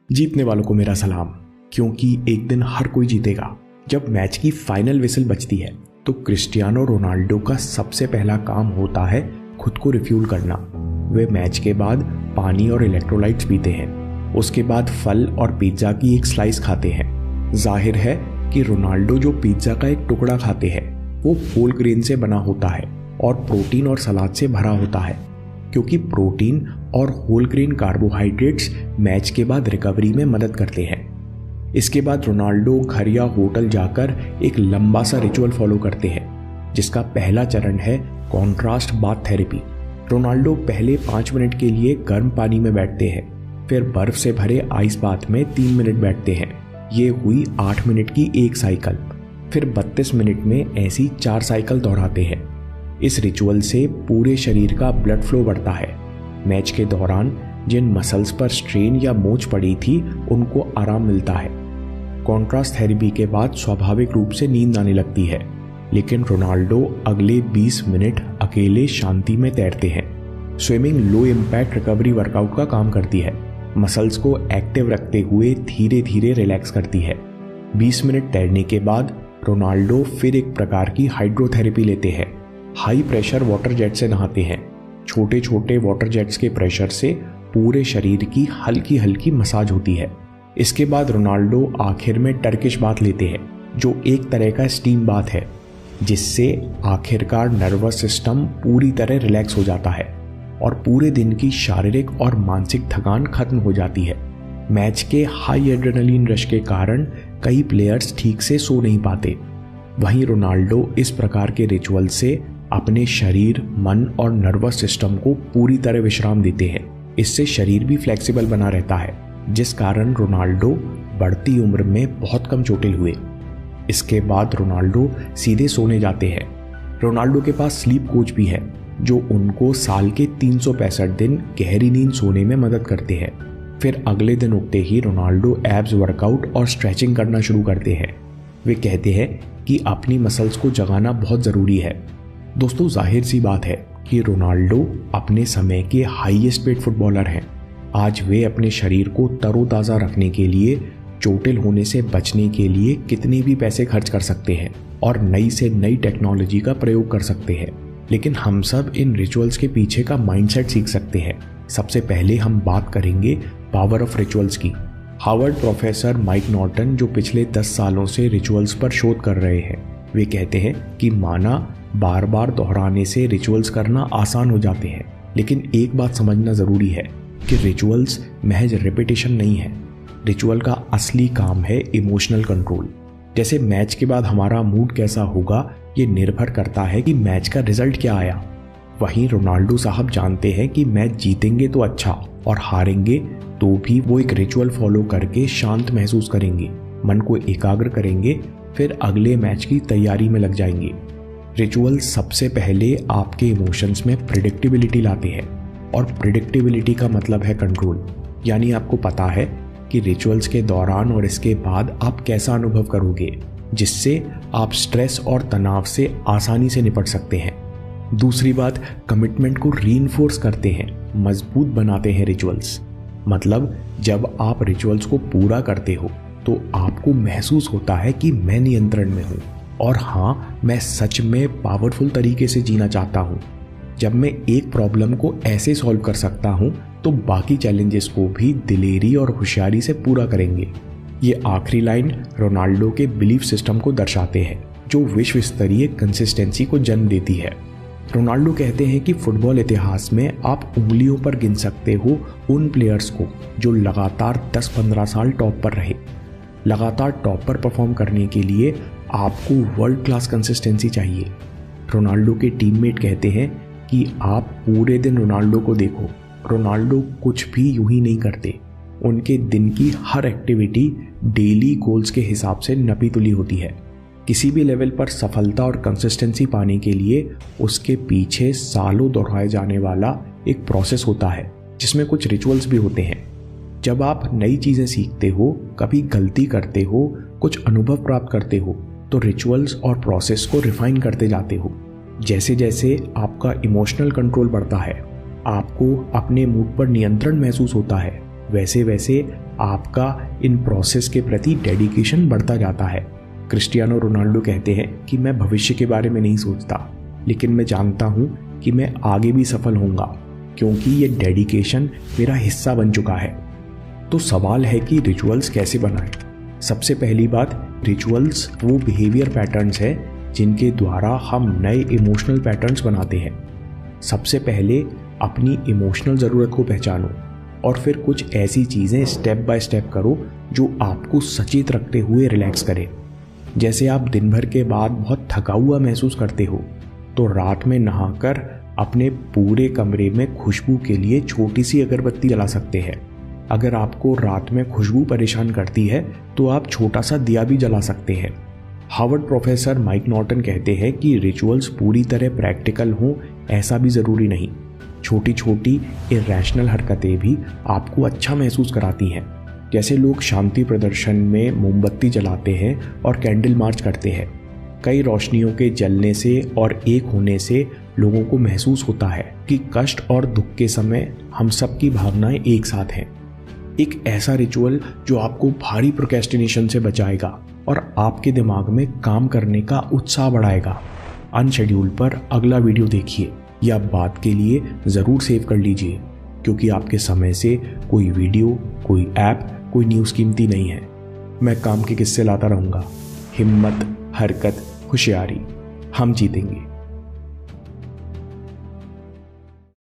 जीतने वालों को मेरा सलाम, क्योंकि एक दिन हर कोई जीतेगा। जब मैच की फाइनल विसल बजती है तो क्रिस्टियानो रोनाल्डो का सबसे पहला काम होता है खुद को रिफ्यूल करना। वे मैच के बाद पानी और इलेक्ट्रोलाइट्स पीते हैं। उसके बाद फल और पिज्ज़ा की एक स्लाइस खाते हैं। जाहिर है कि रोनाल्डो जो पिज्ज़ा का एक टुकड़ा खाते हैं वो होल ग्रेन से बना होता है और प्रोटीन और सलाद से भरा होता है, क्योंकि प्रोटीन और होल ग्रेन कार्बोहाइड्रेट्स मैच के बाद रिकवरी में मदद करते हैं। इसके बाद रोनाल्डो घर या होटल जाकर एक लंबा सा रिचुअल फॉलो करते हैं, जिसका पहला चरण है कॉन्ट्रास्ट बाथ थेरेपी। रोनाल्डो पहले 5 मिनट के लिए गर्म पानी में बैठते हैं, फिर बर्फ से भरे आइस बाथ में 3 मिनट बैठते हैं। ये हुई 8 मिनट की एक साइकिल। फिर 32 मिनट में ऐसी 4 साइकिल दोहराते हैं। इस रिचुअल से पूरे शरीर का ब्लड फ्लो बढ़ता है। मैच के दौरान जिन मसल्स पर स्ट्रेन या मोच पड़ी थी उनको आराम मिलता है। कॉन्ट्रास्ट थेरेपी के बाद स्वाभाविक रूप से नींद आने लगती है, लेकिन रोनाल्डो अगले 20 मिनट अकेले शांति में तैरते हैं। Swimming low impact recovery workout का काम करती है। मसल्स को एक्टिव रखते हुए धीरे धीरे रिलैक्स करती है। 20 मिनट तैरने के बाद रोनाल्डो फिर एक प्रकार की हाइड्रोथेरेपी लेते हैं। हाई प्रेशर वाटर जेट से नहाते हैं। छोटे छोटे वाटर जेट्स के प्रेशर से पूरे शरीर की हल्की हल्की मसाज होती है। इसके बाद रोनाल्डो आखिर में टर्किश बाथ लेते हैं, जो एक तरह का स्टीम बाथ है, जिससे आखिरकार नर्वस सिस्टम पूरी तरह रिलैक्स हो जाता है और पूरे दिन की शारीरिक और मानसिक थकान खत्म हो जाती है। मैच के हाई एड्रेनलिन रश के कारण कई प्लेयर्स ठीक से सो नहीं पाते। वहीं रोनाल्डो इस प्रकार के रिचुअल से अपने शरीर, मन और नर्वस सिस्टम को पूरी तरह विश्राम देते हैं। इससे शरीर भी फ्लेक्सिबल बना रहता है, जिस कारण रोनाल्डो बढ़ती उम्र में बहुत कम चोटिल हुए। इसके बाद रोनाल्डो सीधे सोने जाते हैं। रोनाल्डो के पास स्लीप कोच भी है, जो उनको साल के 365 दिन गहरी नींद सोने में मदद करते हैं। फिर अगले दिन उठते ही रोनाल्डो एब्स वर्कआउट और स्ट्रेचिंग करना शुरू करते हैं। वे कहते हैं कि अपनी मसल्स को जगाना बहुत ज़रूरी है। दोस्तों, जाहिर सी बात है कि रोनाल्डो अपने समय के हाईएस्ट पेड फुटबॉलर हैं। आज वे अपने शरीर को तरोताज़ा रखने के लिए, चोटिल होने से बचने के लिए कितने भी पैसे खर्च कर सकते हैं और नई से नई टेक्नोलॉजी का प्रयोग कर सकते हैं। लेकिन हम सब इन रिचुअल्स के पीछे का माइंडसेट सीख सकते हैं। सबसे पहले हम बात करेंगे पावर ऑफ रिचुअल्स की। हार्वर्ड प्रोफेसर माइक नॉर्टन, जो पिछले 10 सालों से रिचुअल्स पर शोध कर रहे हैं, वे कहते हैं कि माना बार बार दोहराने से रिचुअल्स करना आसान हो जाते हैं, लेकिन एक बात समझना ज़रूरी है कि रिचुअल्स महज रिपीटिशन नहीं है। रिचुअल का असली काम है इमोशनल कंट्रोल। जैसे मैच के बाद हमारा मूड कैसा होगा ये निर्भर करता है कि मैच का रिजल्ट क्या आया। वहीं रोनाल्डो साहब जानते हैं कि मैच जीतेंगे तो अच्छा और हारेंगे तो भी वो एक रिचुअल फॉलो करके शांत महसूस करेंगे, मन को एकाग्र करेंगे, फिर अगले मैच की तैयारी में लग जाएंगे। रिचुअल सबसे पहले आपके इमोशंस में प्रिडिक्टेबिलिटी लाते हैं, और प्रिडिक्टेबिलिटी का मतलब है कंट्रोल। यानी आपको पता है कि रिचुअल्स के दौरान और इसके बाद आप कैसा अनुभव करोगे, जिससे आप स्ट्रेस और तनाव से आसानी से निपट सकते हैं। दूसरी बात, कमिटमेंट को रीइंफोर्स करते हैं, मजबूत बनाते हैं रिचुअल्स। मतलब जब आप रिचुअल्स को पूरा करते हो तो आपको महसूस होता है कि मैं नियंत्रण में हूँ और हाँ, मैं सच में पावरफुल तरीके से जीना चाहता हूँ। जब मैं एक प्रॉब्लम को ऐसे सॉल्व कर सकता हूँ तो बाकी चैलेंजेस को भी दिलेरी और होशियारी से पूरा करेंगे। ये आखिरी लाइन रोनाल्डो के बिलीफ सिस्टम को दर्शाते हैं, जो विश्व स्तरीय कंसिस्टेंसी को जन्म देती है। रोनाल्डो कहते हैं कि फुटबॉल इतिहास में आप उंगलियों पर गिन सकते हो उन प्लेयर्स को जो लगातार 10-15 साल टॉप पर रहे। लगातार टॉप पर परफॉर्म करने के लिए आपको वर्ल्ड क्लास कंसिस्टेंसी चाहिए। रोनाल्डो के टीममेट कहते हैं कि आप पूरे दिन रोनाल्डो को देखो, रोनाल्डो कुछ भी यूं ही नहीं करते। उनके दिन की हर एक्टिविटी डेली गोल्स के हिसाब से नपी तुली होती है। किसी भी लेवल पर सफलता और कंसिस्टेंसी पाने के लिए उसके पीछे सालों दोहराए जाने वाला एक प्रोसेस होता है, जिसमें कुछ रिचुअल्स भी होते हैं। जब आप नई चीज़ें सीखते हो, कभी गलती करते हो, कुछ अनुभव प्राप्त करते हो, तो रिचुअल्स और प्रोसेस को रिफाइन करते जाते हो। जैसे जैसे आपका इमोशनल कंट्रोल बढ़ता है, आपको अपने मूड पर नियंत्रण महसूस होता है वैसे वैसे आपका इन प्रोसेस के प्रति डेडिकेशन बढ़ता जाता है। क्रिस्टियानो रोनाल्डो कहते हैं कि मैं भविष्य के बारे में नहीं सोचता, लेकिन मैं जानता हूँ कि मैं आगे भी सफल होऊंगा, क्योंकि ये डेडिकेशन मेरा हिस्सा बन चुका है। तो सवाल है कि रिचुअल्स कैसे बनाएं। सबसे पहली बात, रिचुअल्स वो बिहेवियर पैटर्न्स है जिनके द्वारा हम नए इमोशनल पैटर्न्स बनाते हैं। सबसे पहले अपनी इमोशनल ज़रूरत को पहचानो और फिर कुछ ऐसी चीज़ें स्टेप बाय स्टेप करो जो आपको सचेत रखते हुए रिलैक्स करें। जैसे आप दिन भर के बाद बहुत थका हुआ महसूस करते हो, तो रात में नहाकर अपने पूरे कमरे में खुशबू के लिए छोटी सी अगरबत्ती जला सकते हैं। अगर आपको रात में खुशबू परेशान करती है तो आप छोटा सा दिया भी जला सकते हैं। हार्वर्ड प्रोफेसर माइक नॉर्टन कहते हैं कि रिचुअल्स पूरी तरह प्रैक्टिकल हों ऐसा भी ज़रूरी नहीं। छोटी छोटी इरैशनल हरकतें भी आपको अच्छा महसूस कराती हैं। जैसे लोग शांति प्रदर्शन में मोमबत्ती जलाते हैं और कैंडल मार्च करते हैं। कई रोशनियों के जलने से और एक होने से लोगों को महसूस होता है कि कष्ट और दुख के समय हम सबकी भावनाएं एक साथ हैं। एक ऐसा रिचुअल जो आपको भारी प्रोक्रेस्टिनेशन से बचाएगा और आपके दिमाग में काम करने का उत्साह बढ़ाएगा। अनशेड्यूल पर अगला वीडियो देखिए या बात के लिए ज़रूर सेव कर लीजिए, क्योंकि आपके समय से कोई वीडियो, कोई ऐप, कोई न्यूज़ कीमती नहीं है। मैं काम के किस्से लाता रहूँगा। हिम्मत, हरकत, होशियारी, हम जीतेंगे।